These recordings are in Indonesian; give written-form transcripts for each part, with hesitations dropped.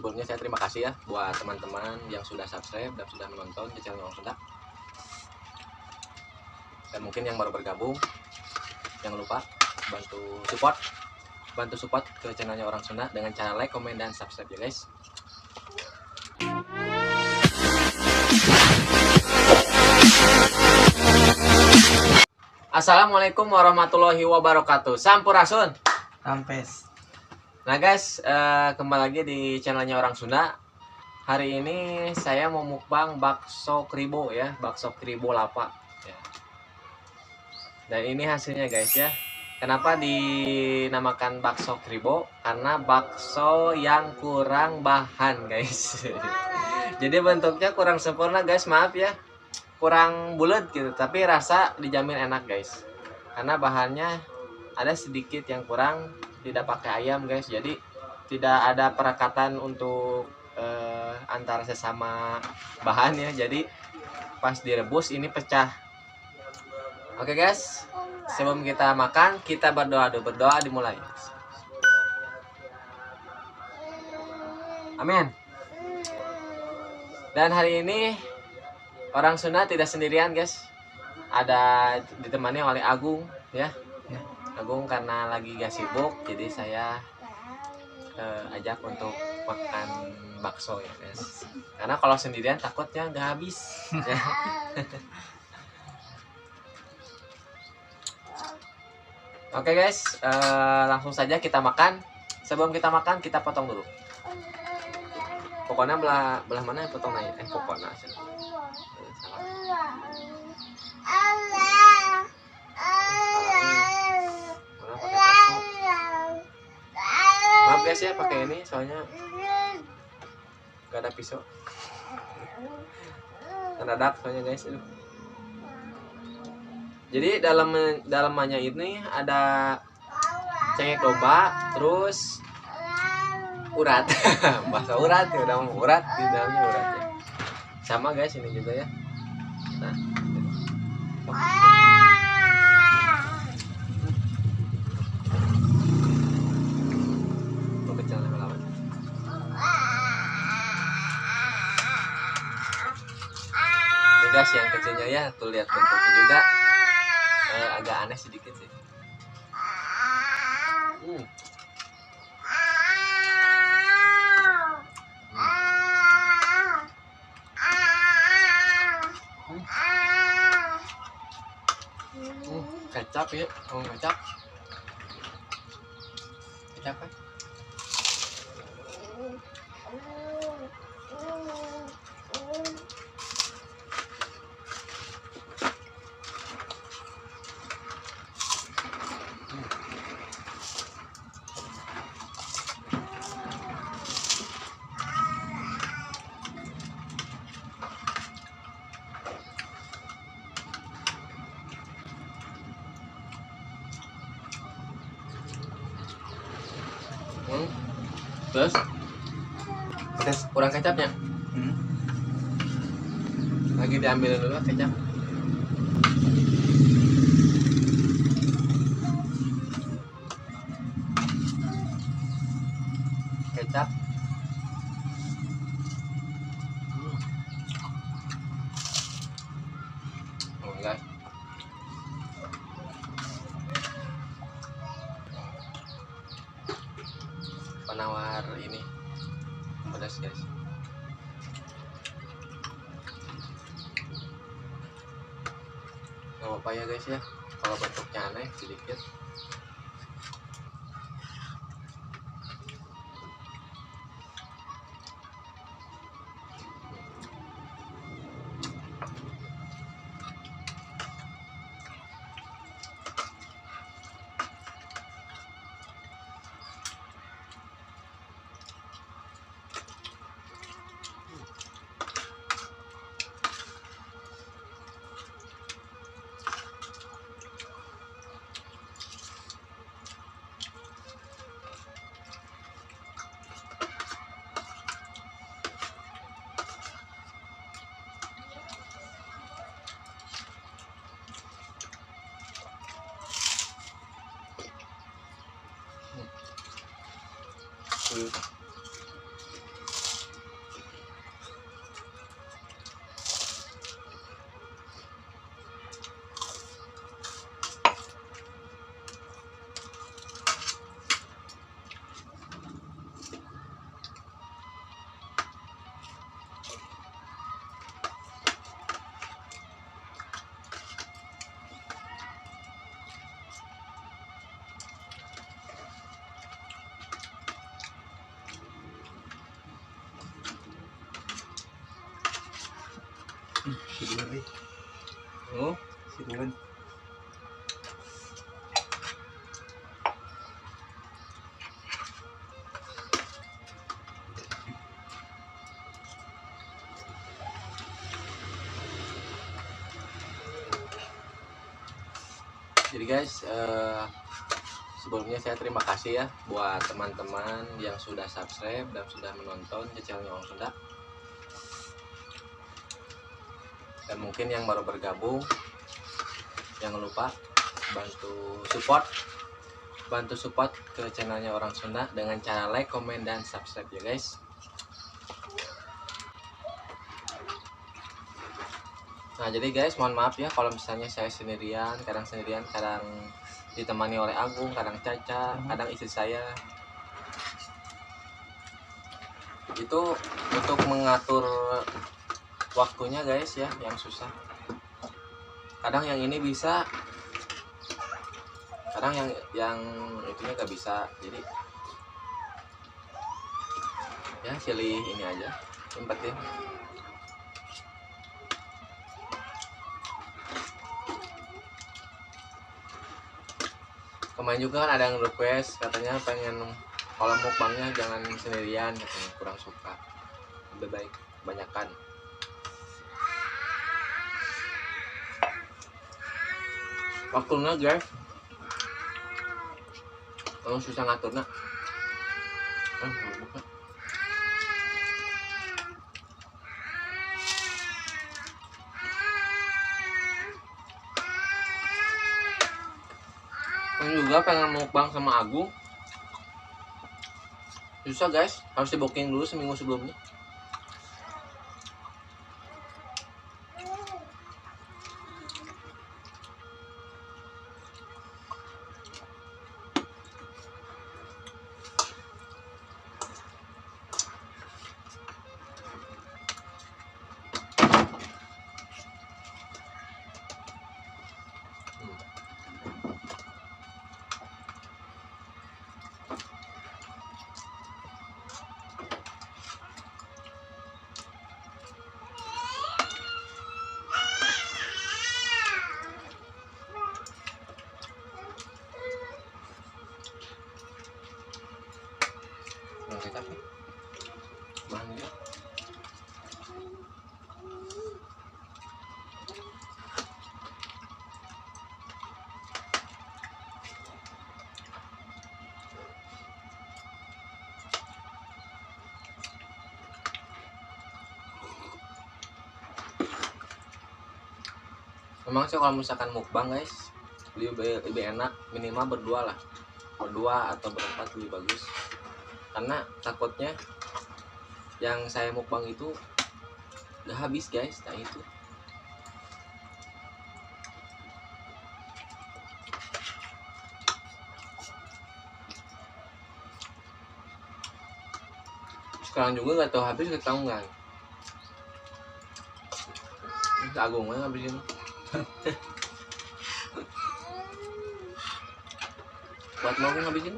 Sebelumnya saya terima kasih ya buat teman-teman yang sudah subscribe dan sudah menonton di channel Orang Sunda. Dan mungkin yang baru bergabung, jangan lupa bantu support ke channelnya Orang Sunda dengan cara like, komen, dan subscribe ya guys. Assalamualaikum warahmatullahi wabarakatuh. Sampurasun. Sampes. Nah guys, kembali lagi di channelnya Orang Sunda. Hari ini saya mau mukbang bakso kribo ya, bakso kribo lapa ya. Dan ini hasilnya guys ya. Kenapa dinamakan bakso kribo? Karena bakso yang kurang bahan guys. Jadi bentuknya kurang sempurna guys, maaf ya. Kurang bulat gitu, tapi rasa dijamin enak guys. Karena bahannya ada sedikit yang kurang, tidak pakai ayam guys, jadi tidak ada perekatan untuk antara sesama bahan ya, jadi pas direbus ini pecah. Oke guys, sebelum kita makan kita berdoa dulu. Berdoa dimulai. Amin. Dan hari ini Orang Sunda tidak sendirian guys, ada ditemani oleh Agung ya. Agung karena lagi gak sibuk, jadi saya ajak untuk makan bakso ya guys. Karena kalau sendirian takutnya nggak habis. Ya. Oke guys, langsung saja kita makan. Sebelum kita makan kita potong dulu. Pokoknya belah mana yang potong nanya? Pokoknya. Maaf guys ya, pakai ini soalnya gak ada pisau. Mendadak soalnya guys. Jadi dalamnya ini ada cengkeh domba, terus urat. Bahasa urat ya, udah mau urat di dalamnya uratnya. Sama guys ini juga ya. Nah. Guys yang kecilnya ya, tuh lihat bentuknya juga agak aneh sedikit sih. Kecap ya, kecap kan? Terus kurang kecapnya. Lagi diambil dulu kecap. Kecap. Oh enggak. Penawar ini pedas guys. Gak apa-apa ya guys ya, kalau bentuknya aneh sedikit. Oh, Sibulan. jadi guys, sebelumnya saya terima kasih ya buat teman-teman yang sudah subscribe dan sudah menonton channelnya Orang Sunda. Dan mungkin yang baru bergabung, jangan lupa bantu support ke channelnya Orang Sunda dengan cara like, komen, dan subscribe ya guys. Nah jadi guys, mohon maaf ya kalau misalnya saya sendirian, kadang ditemani oleh Agung, kadang Caca, kadang istri saya. Itu untuk mengatur waktunya guys ya, yang susah. Kadang yang ini bisa, kadang yang itunya gak bisa. Jadi ya pilih ini aja, sempetin. Kemarin juga kan ada yang request, katanya pengen kalau mukbangnya jangan sendirian, katanya kurang suka, lebih baik kebanyakan. Waktunya guys, susah ngaturnya. Juga pengen mukbang sama Agung, susah guys, harus di booking dulu seminggu sebelumnya. Kecap nih, bahan dia. Memang sih kalau misalkan mukbang guys, lebih enak minimal berdua atau berempat lebih bagus. Karena takutnya yang saya mukbang itu gak habis guys, nah itu. Sekarang juga gak tahu habis, gak tahu nggak. Agung aja habisin. Buat mau ngabisin?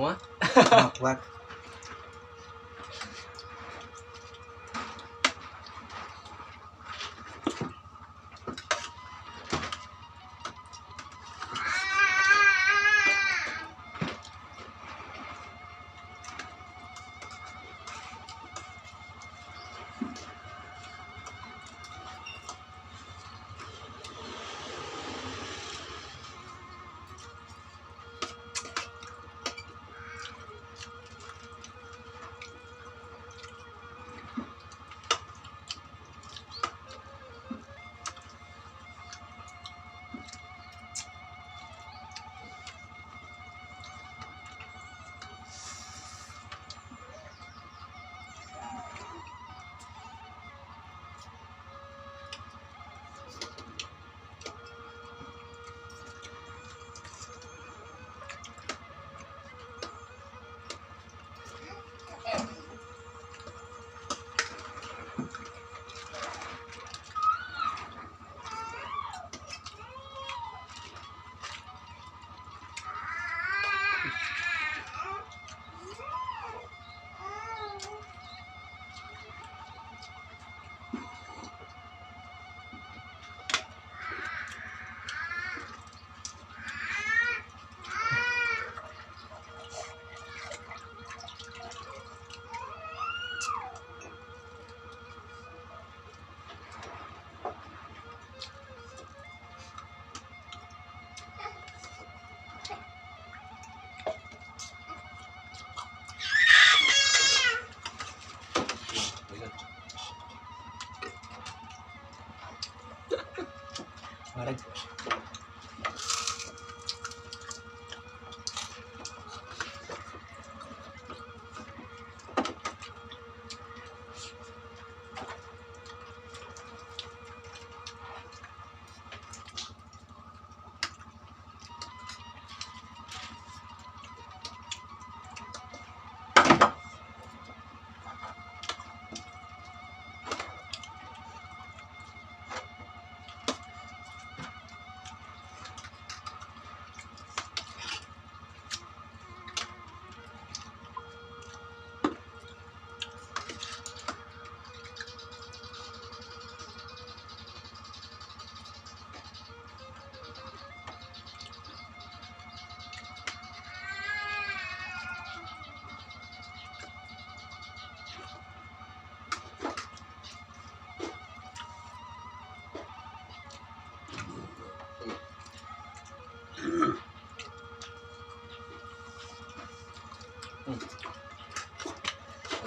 Wah? Kuat.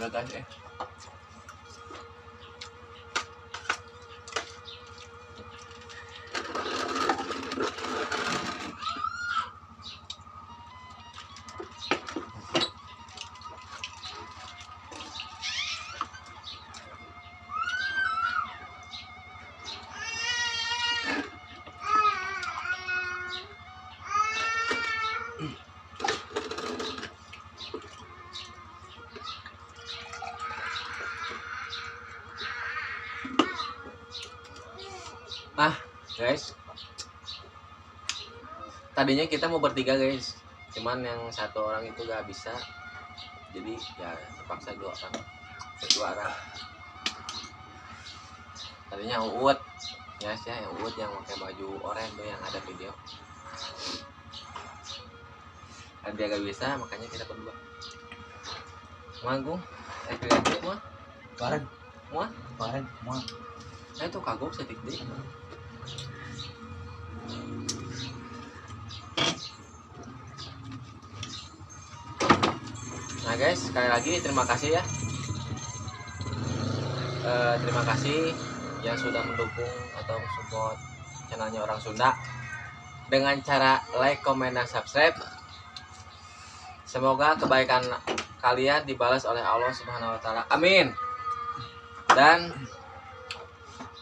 Udah guys ya. Nah guys, tadinya kita mau bertiga guys, cuman yang satu orang itu gak bisa, jadi ya terpaksa dua orang. Tadinya Uut ya sih, yang Uut yang pakai baju oranye tuh yang ada video. Dan dia gak bisa, makanya kita berdua. Manggung, kreatif mah. Bareng, Mah, bareng, mau. saya tuh kagok setik deh. Nah guys, sekali lagi terima kasih ya. Terima kasih yang sudah mendukung atau support channelnya Orang Sunda dengan cara like, comment, dan subscribe. Semoga kebaikan kalian dibalas oleh Allah Subhanahu wa Ta'ala. Amin. Dan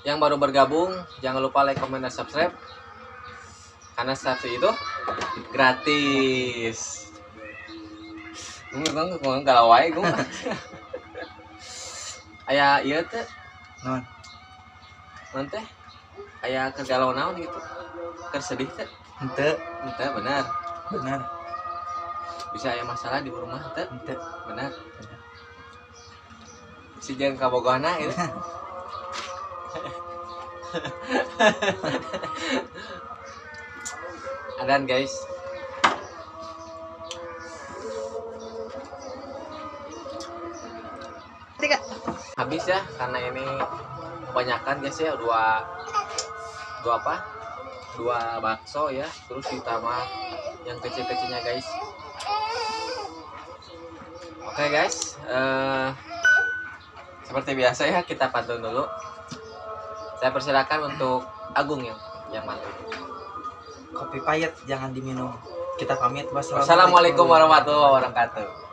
yang baru bergabung, jangan lupa like, comment, dan subscribe, karena subscribe itu gratis. Gue galau wae gue. Aya ieu teh Non, nanti aya kegalau naon gitu. Keur sedih teh. ente, Benar. benar, Bisa aya masalah di rumah teh. ente. Benar. Si jeung kabogona gitu. Adan guys. Habis ya, karena ini kebanyakan guys ya, dua bakso ya, terus ditambah yang kecil-kecilnya guys. Oke guys, seperti biasa ya, kita pantun dulu. Saya persilakan untuk Agung yang pantun. Kopi pahit jangan diminum. Kita pamit. Wassalamualaikum warahmatullahi wabarakatuh.